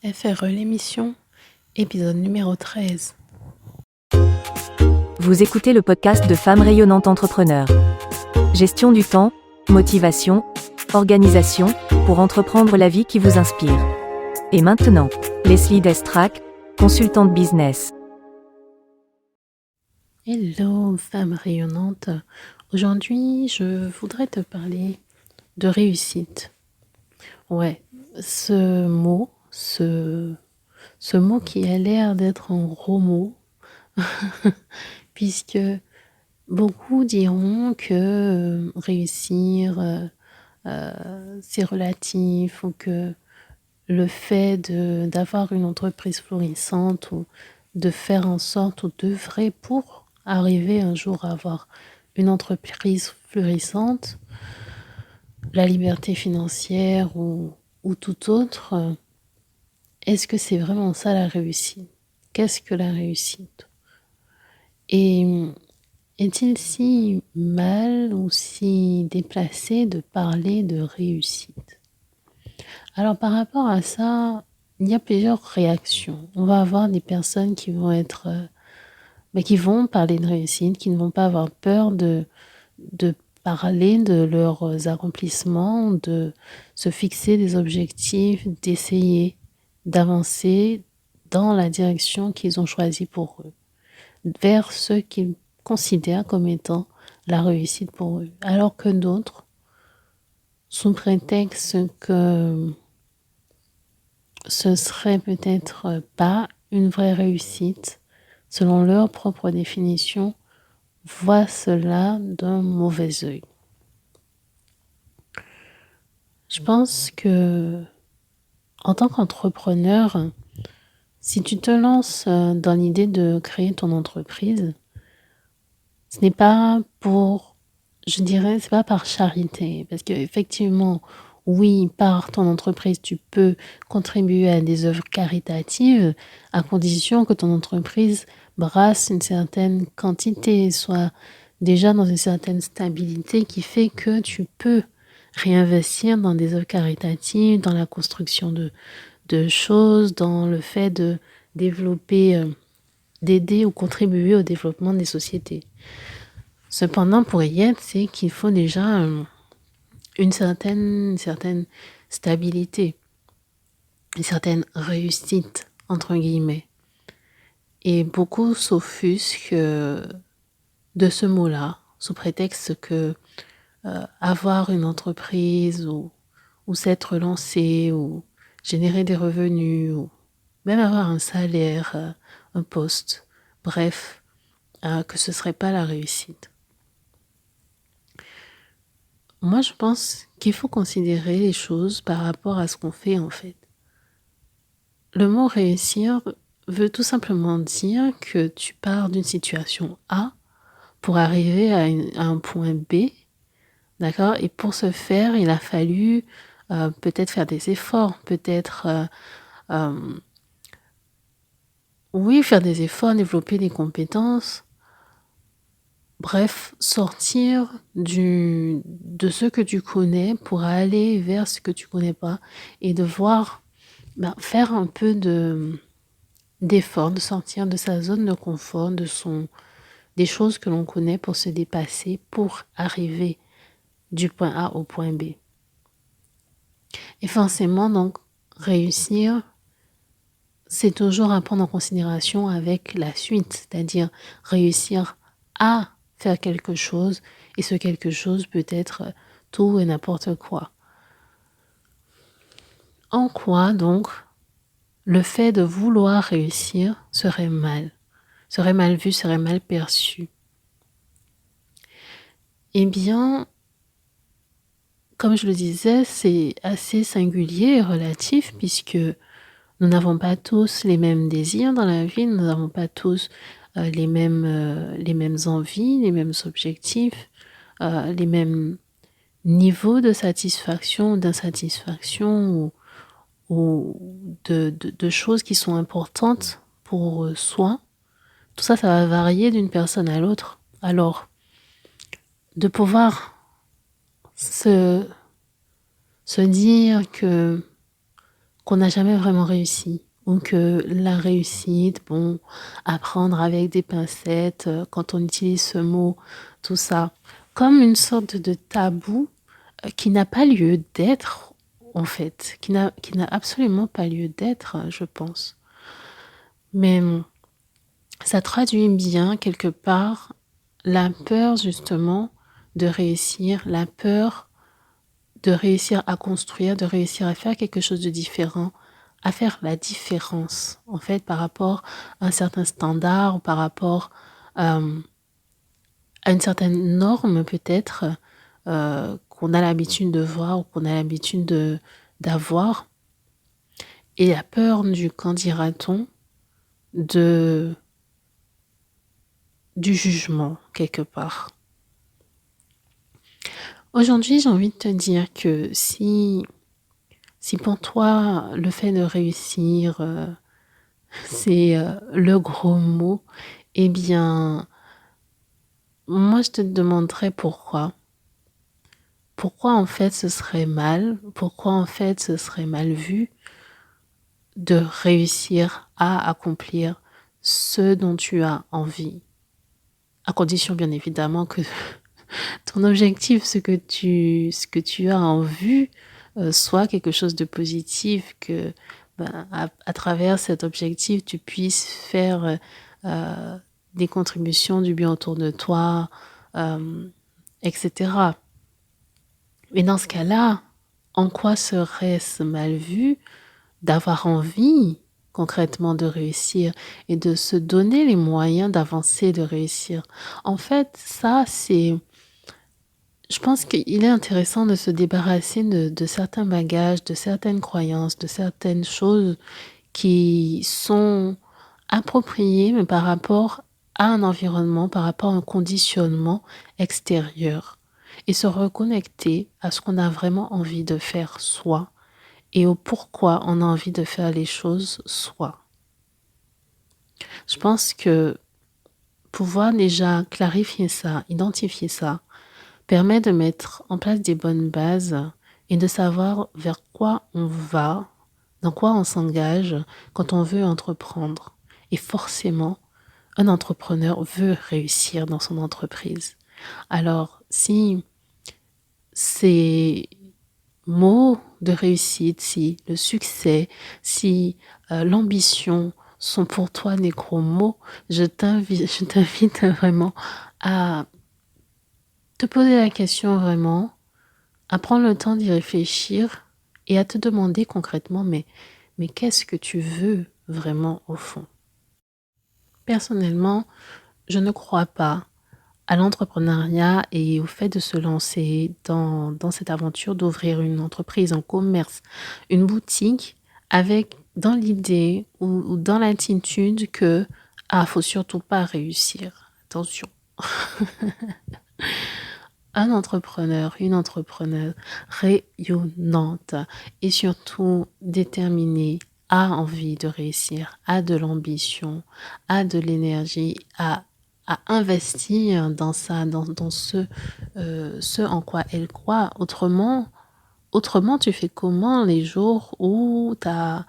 FRE l'émission, épisode numéro 13. Vous écoutez le podcast de Femmes rayonnantes entrepreneurs. Gestion du temps, motivation, organisation, pour entreprendre la vie qui vous inspire. Et maintenant, Leslie Destrac, consultante business. Hello, femme rayonnante. Aujourd'hui, je voudrais te parler de réussite. Ouais, ce mot qui a l'air d'être un gros mot, puisque beaucoup diront que réussir, c'est relatif, ou que le fait d'avoir une entreprise florissante ou de faire en sorte ou d'œuvrer pour arriver un jour à avoir une entreprise florissante, la liberté financière ou tout autre, est-ce que c'est vraiment ça la réussite? Qu'est-ce que la réussite? Et est-il si mal ou si déplacé de parler de réussite? Alors par rapport à ça, il y a plusieurs réactions. On va avoir des personnes qui vont qui vont parler de réussite, qui ne vont pas avoir peur de parler de leurs accomplissements, de se fixer des objectifs, d'essayer d'avancer dans la direction qu'ils ont choisie pour eux, vers ce qu'ils considèrent comme étant la réussite pour eux. Alors que d'autres, sous prétexte que ce serait peut-être pas une vraie réussite, selon leur propre définition, voient cela d'un mauvais œil. Je pense que, en tant qu'entrepreneur, si tu te lances dans l'idée de créer ton entreprise, ce n'est pas c'est pas par charité, parce qu'effectivement, oui, par ton entreprise, tu peux contribuer à des œuvres caritatives, à condition que ton entreprise brasse une certaine quantité, soit déjà dans une certaine stabilité qui fait que tu peux réinvestir dans des œuvres caritatives, dans la construction de choses, dans le fait de développer, d'aider ou contribuer au développement des sociétés. Cependant, pour y être, c'est qu'il faut déjà une certaine stabilité, une certaine réussite, entre guillemets. Et beaucoup s'offusquent de ce mot-là, sous prétexte que avoir une entreprise ou s'être lancé ou générer des revenus ou même avoir un salaire, un poste, bref, que ce ne serait pas la réussite. Moi, je pense qu'il faut considérer les choses par rapport à ce qu'on fait en fait. Le mot réussir veut tout simplement dire que tu pars d'une situation A pour arriver à un point B, d'accord? Et pour ce faire, il a fallu peut-être faire des efforts, faire des efforts, développer des compétences. Bref, sortir de ce que tu connais pour aller vers ce que tu connais pas et devoir faire un peu d'effort, de sortir de sa zone de confort, des choses que l'on connaît pour se dépasser, pour arriver du point A au point B. Et forcément, donc, réussir, c'est toujours à prendre en considération avec la suite, c'est-à-dire réussir à faire quelque chose, et ce quelque chose peut être tout et n'importe quoi. En quoi, donc, le fait de vouloir réussir serait mal vu, serait mal perçu? Eh bien, comme je le disais, c'est assez singulier et relatif puisque nous n'avons pas tous les mêmes désirs dans la vie, nous n'avons pas tous les mêmes envies, les mêmes objectifs, les mêmes niveaux de satisfaction ou d'insatisfaction ou de choses qui sont importantes pour soi. Tout ça, ça va varier d'une personne à l'autre. Alors, de pouvoir se dire qu'on n'a jamais vraiment réussi. Ou que la réussite, bon, à prendre avec des pincettes, quand on utilise ce mot, tout ça, comme une sorte de tabou qui n'a pas lieu d'être, en fait, qui n'a absolument pas lieu d'être, je pense. Mais ça traduit bien, quelque part, la peur, justement, de réussir, la peur de réussir à construire, de réussir à faire quelque chose de différent, à faire la différence, en fait, par rapport à un certain standard, ou par rapport à une certaine norme, peut-être, qu'on a l'habitude de voir ou qu'on a l'habitude d'avoir. Et la peur du qu'en dira-t-on, du jugement, quelque part. Aujourd'hui, j'ai envie de te dire que si pour toi, le fait de réussir, c'est le gros mot, eh bien, moi, je te demanderais pourquoi. Pourquoi, en fait, ce serait mal? Pourquoi, en fait, ce serait mal vu de réussir à accomplir ce dont tu as envie? À condition, bien évidemment, que ton objectif, ce que tu as en vue, soit quelque chose de positif, que à travers cet objectif, tu puisses faire des contributions, du bien autour de toi, etc. Mais dans ce cas-là, en quoi serait-ce mal vu d'avoir envie concrètement de réussir et de se donner les moyens d'avancer, de réussir? En fait, ça, je pense qu'il est intéressant de se débarrasser de certains bagages, de certaines croyances, de certaines choses qui sont appropriées, mais par rapport à un environnement, par rapport à un conditionnement extérieur. Et se reconnecter à ce qu'on a vraiment envie de faire soi et au pourquoi on a envie de faire les choses soi. Je pense que pouvoir déjà clarifier ça, identifier ça, permet de mettre en place des bonnes bases et de savoir vers quoi on va, dans quoi on s'engage quand on veut entreprendre. Et forcément, un entrepreneur veut réussir dans son entreprise. Alors, si ces mots de réussite, si le succès, si l'ambition sont pour toi des gros mots, je t'invite vraiment à te poser la question vraiment, à prendre le temps d'y réfléchir et à te demander concrètement, mais qu'est-ce que tu veux vraiment au fond? Personnellement, je ne crois pas à l'entrepreneuriat et au fait de se lancer dans cette aventure d'ouvrir une entreprise, un commerce, une boutique, avec dans l'idée ou dans l'attitude que faut surtout pas réussir. Attention. Un entrepreneur, une entrepreneuse rayonnante et surtout déterminée, a envie de réussir, a de l'ambition, a de l'énergie, à investir dans ça, dans ce en quoi elle croit. Autrement, tu fais comment les jours où tu n'as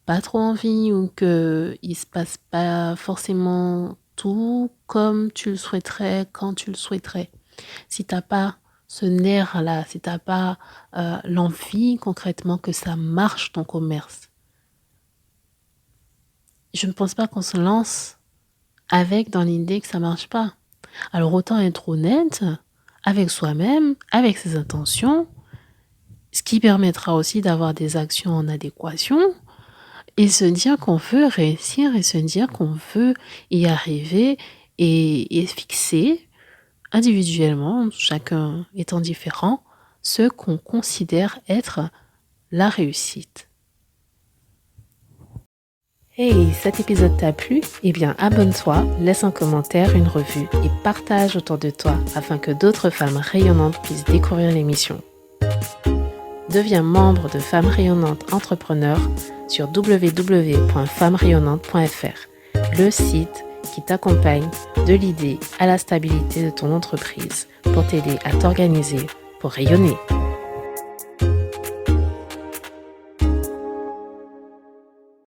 pas trop envie ou qu'il ne se passe pas forcément tout comme tu le souhaiterais, quand tu le souhaiterais? Si tu n'as pas ce nerf-là, si tu n'as pas l'envie concrètement que ça marche ton commerce, je ne pense pas qu'on se lance avec dans l'idée que ça marche pas. Alors autant être honnête avec soi-même, avec ses intentions, ce qui permettra aussi d'avoir des actions en adéquation et se dire qu'on veut réussir et se dire qu'on veut y arriver et fixer individuellement, chacun étant différent, ce qu'on considère être la réussite. Hey, cet épisode t'a plu? Eh bien, abonne-toi, laisse un commentaire, une revue et partage autour de toi afin que d'autres femmes rayonnantes puissent découvrir l'émission. Deviens membre de Femmes Rayonnantes Entrepreneurs sur www.femmesrayonnantes.fr, le site qui t'accompagne de l'idée à la stabilité de ton entreprise pour t'aider à t'organiser pour rayonner.